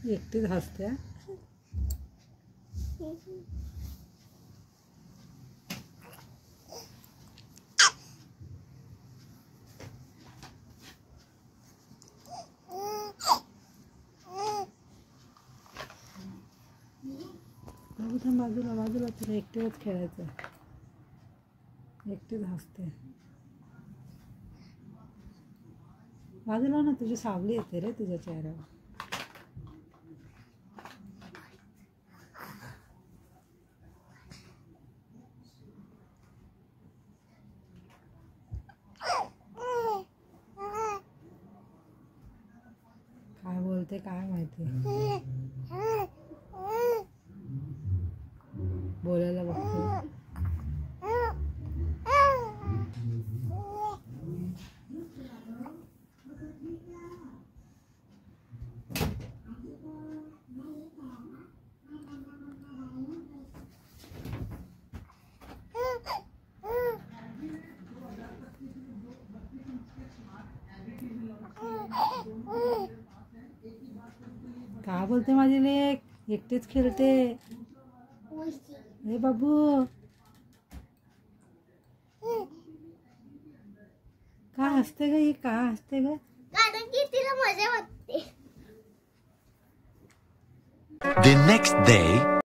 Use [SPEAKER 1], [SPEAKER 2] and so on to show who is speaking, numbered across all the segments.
[SPEAKER 1] एकटीच हसते. बाजूला बाजूला तुला एकटीच खेळायचं. एकटीच हसते. बाजूला ना, तुझी सावली येते रे तुझ्या चेहऱ्यावर. काय बोलते काय माहिती. बोलायला बघते. काय बोलते माझी लेक. एकटीच खेळते. हे बाबू का हसते ग ही. का हसते ग.
[SPEAKER 2] कारण की तिला मजा वाटते.
[SPEAKER 3] The next day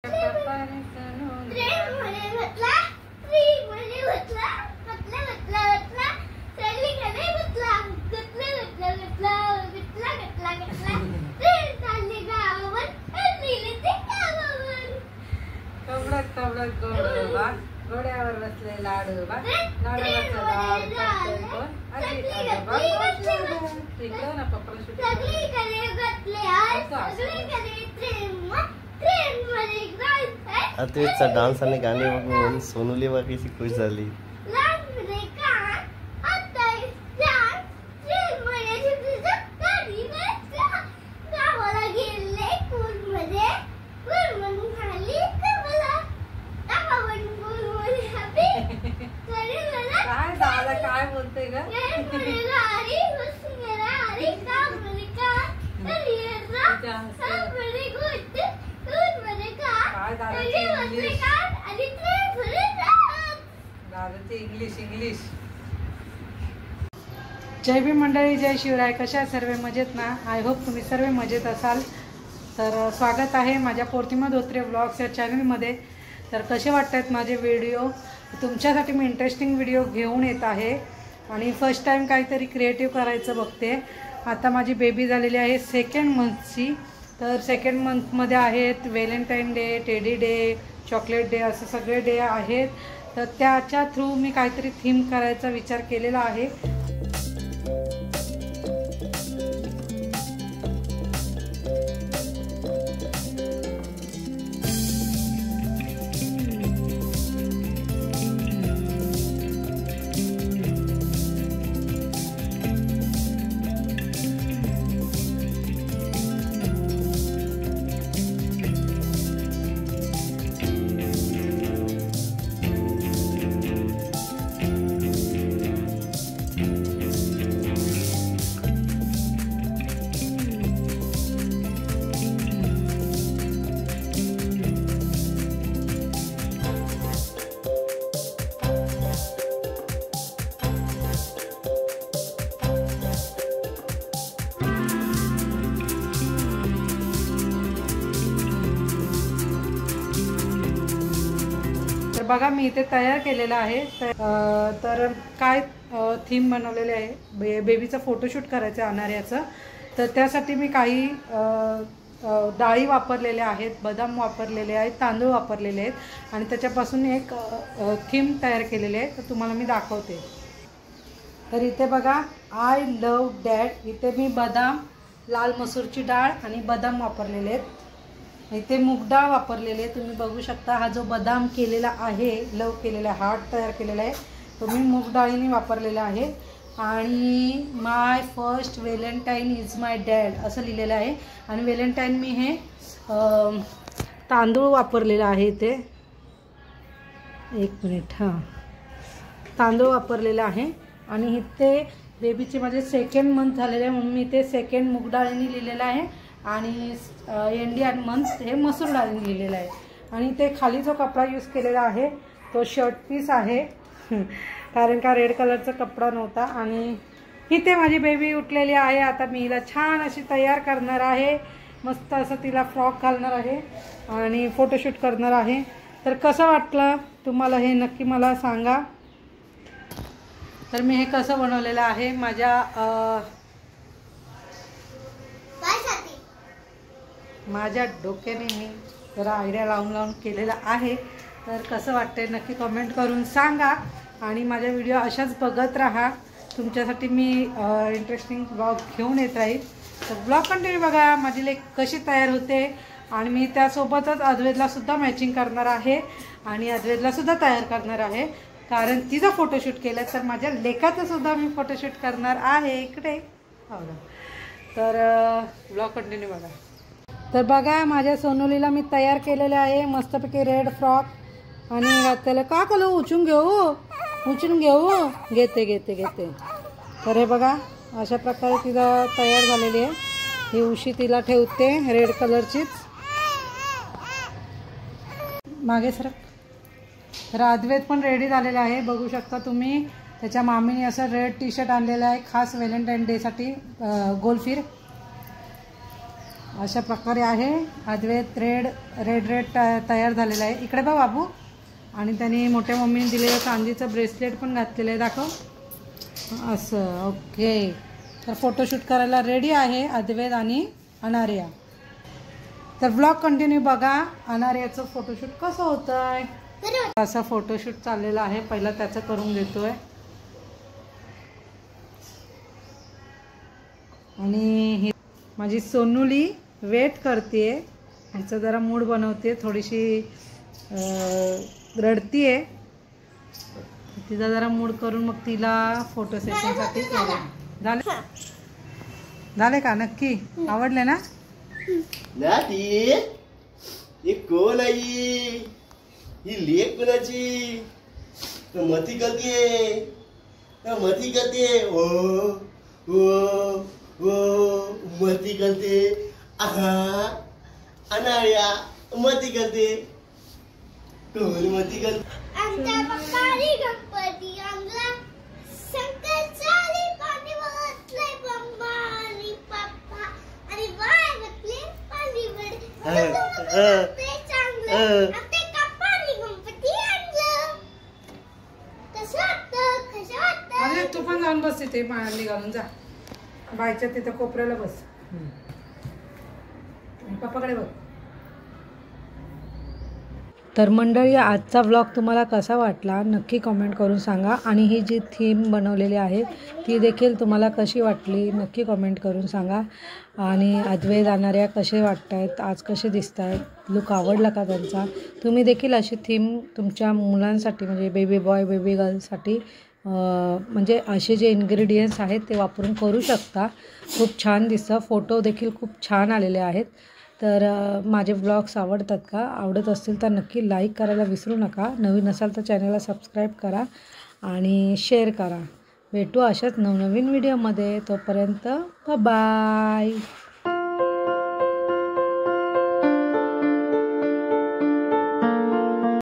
[SPEAKER 1] घोड्यावर बसले लाडोबा.
[SPEAKER 4] अद्वैतचा डान्स आणि गाणे बघून सोनूली बाकीची खुश झाली.
[SPEAKER 1] काय बोलते ग. English English. जय भीम मंडळी, जय शिवराय. कशा सर्व मजेत ना. आय होप तुम्ही सर्व मजेत असाल. तर स्वागत आहे माझ्या पोर्तिमा धोत्रे ब्लॉग्स या चॅनलमध्ये. तर कसे वाटतात माझे व्हिडिओ. तुमच्यासाठी मी इंटरेस्टिंग व्हिडिओ घेऊन येत आहे आणि फर्स्ट टाईम काहीतरी क्रिएटिव्ह करायचं बघते. आता माझी बेबी झालेली आहे 2nd मंथची. तर 2nd मंथमध्ये आहेत Valentine day, teddy day, chocolate day, असे सगळे डे आहेत. तर त्याच्या थ्रू मी काहीतरी थीम करायचा विचार केलेला आहे. बघा मी इथे तयार केलेला आहे. तर काय थीम बनवलेले आहे. बेबीचा फोटोशूट करायचं अनार्याचं. तर त्यासाठी मी काही डाळी वापरलेल्या आहेत, बदाम वापरलेले आहेत, तांदूळ वापरलेले आहेत आणि त्याच्यापासून एक थीम तयार केलेली आहे. तर तुम्हाला मी दाखवते. तर इथे बघा आय लव डॅड. इथे मी बदाम, लाल मसूरची डाळ आणि बदाम वापरलेले आहेत. इथे मूग डाळ व्वापरलेली आहे. तुम्ही बघू शकता. हा जो बदाम केलेला आहे, लव केलेला हार्ट तयार केलेला आहे, तो मी मूग डाळीने वापरलेला आहे. आणि my first valentine is my dad असं लिहिलेलं आहे. आणि व्हॅलेंटाईन मी हे तांदूळ वापरलेला आहे. इथे एक मिनिट. हां, तांदूळ वापरलेला आहे. आणि इथे बेबीचे माझे 2nd मंथ झालेले आहे म्हणून मी ते 2nd मूग डाळीने लिहिलेलं आहे आणि इंडियन मंथ हे मसूर डाळीने लिहिलेलं आहे. आणि ते खाली जो कपडा यूज केलेला आहे तो शर्ट पीस आहे कारण का रेड कलरचा कपडा नव्हता. आणि इथे माझी बेबी उठलेली आहे. आता मी हिला छान अशी तयार करणार आहे. मस्त असं तिला फ्रॉक घालणार आहे आणि फोटोशूट करणार आहे. तर कसं वाटलं तुम्हाला हे नक्की मला सांगा. तर मी हे कसं बनवलेलं आहे माझ्या डोक्याने मी जरा आयडिया लावून केलेला आहे. तर कसं वाटतंय नक्की कमेंट करून सांगा आणि माझ्या व्हिडिओ अशाच बघत राहा. तुमच्यासाठी मी इंटरेस्टिंग ब्लॉग घेऊन येत राहील. तर ब्लॉग कंटिन्यू बघा माझी लेक कशी तयार होते आणि मी त्यासोबतच अद्वैतला सुद्धा मॅचिंग करणार आहे आणि अद्वैतला सुद्धा तयार करणार आहे कारण तिचा फोटोशूट केलं तर माझ्या लेकाचं सुद्धा मी फोटोशूट करणार आहे इकडे. तर ब्लॉग कंटिन्यू बघा. तर बघा माझ्या सोनुलीला मी तयार केलेले आहे मस्तपैकी रेड फ्रॉक आणि घातलेलं का कलो उचून घेऊ घेते. तर हे बघा अशा प्रकारे तिला तयार झालेली आहे. ही उशी तिला ठेवते रेड कलरचीच. मागे सरक. तर अद्वैत पण रेडी झालेला आहे बघू शकता तुम्ही. त्याच्या मामीने असं रेड टी शर्ट आणलेलं आहे खास व्हॅलेंटाईन डेसाठी गोलफिर. अशा प्रकारे आहे अद्वैत रेड तयार झालेला आहे. इकडे बघ बाबू. आणि त्यांनी मोठ्या मम्मीने दिलेलं चांदीचं ब्रेसलेट पण घातलेलं आहे दाखव असं. ओके. तर फोटोशूट करायला रेडी आहे अद्वैत आणि अनारिया. तर ब्लॉग कंटिन्यू बघा अनारियाचं फोटोशूट कसं होतंय. असं फोटोशूट चाललेलं आहे. पहिला त्याचं करून घेतोय आणि ही माझी सोनुली वेट करते. हिचं जरा मूड बनवते. थोडीशी रडतीये. तिचा जरा मूड करून मग तिला फोटो सेशनसाठी झाले का नक्की आवडले ना.
[SPEAKER 4] ही कोण आई ही लेक कोणाची मती करते ओ मती करते. अनाया मती करते. कोण मती करते.
[SPEAKER 2] आमच्या पप्पानी गणपती आणला शंकरचारी पाणी वाचलंय मम्मा आणि पप्पा आणि बाय म्हटले पाणी वडे ते चांगलं ते पप्पानी गणपती आणलं. कसं वाटतं
[SPEAKER 1] अरे तू पण जाऊन बस तिथे पाणी घालून जा बायच्या तिथे कोपऱ्याला बस. पप्पाकडे बघ. तर मंडळी आजचा व्लॉग तुम्हाला कसा वाटला नक्की कमेंट करून सांगा आणि ही जी थीम बनवलेली आहे ती देखील तुम्हाला कशी वाटली नक्की कमेंट करून सांगा. आणि अद्वैत अनारिया कसे वाटत आहेत आज कसे दिसत आहेत लुक आवडला का त्यांचा. तुम्ही देखील अशी थीम तुमच्या मुलांसाठी म्हणजे बेबी बॉय बेबी गर्लसाठी म्हणजे असे जे इन्ग्रेडियंट्स आहेत ते वापरून करू शकता. खूप छान दिसतं. फोटो देखील खूप छान आलेले आहेत. तर माझे ब्लॉग्स आवडतात का आवडत असतील तर नक्की लाईक करायला विसरू नका. नवीन असाल तर चॅनलला सबस्क्राईब करा आणि शेअर करा. भेटू अशाच नवनवीन व्हिडिओमध्ये. तोपर्यंत बाय.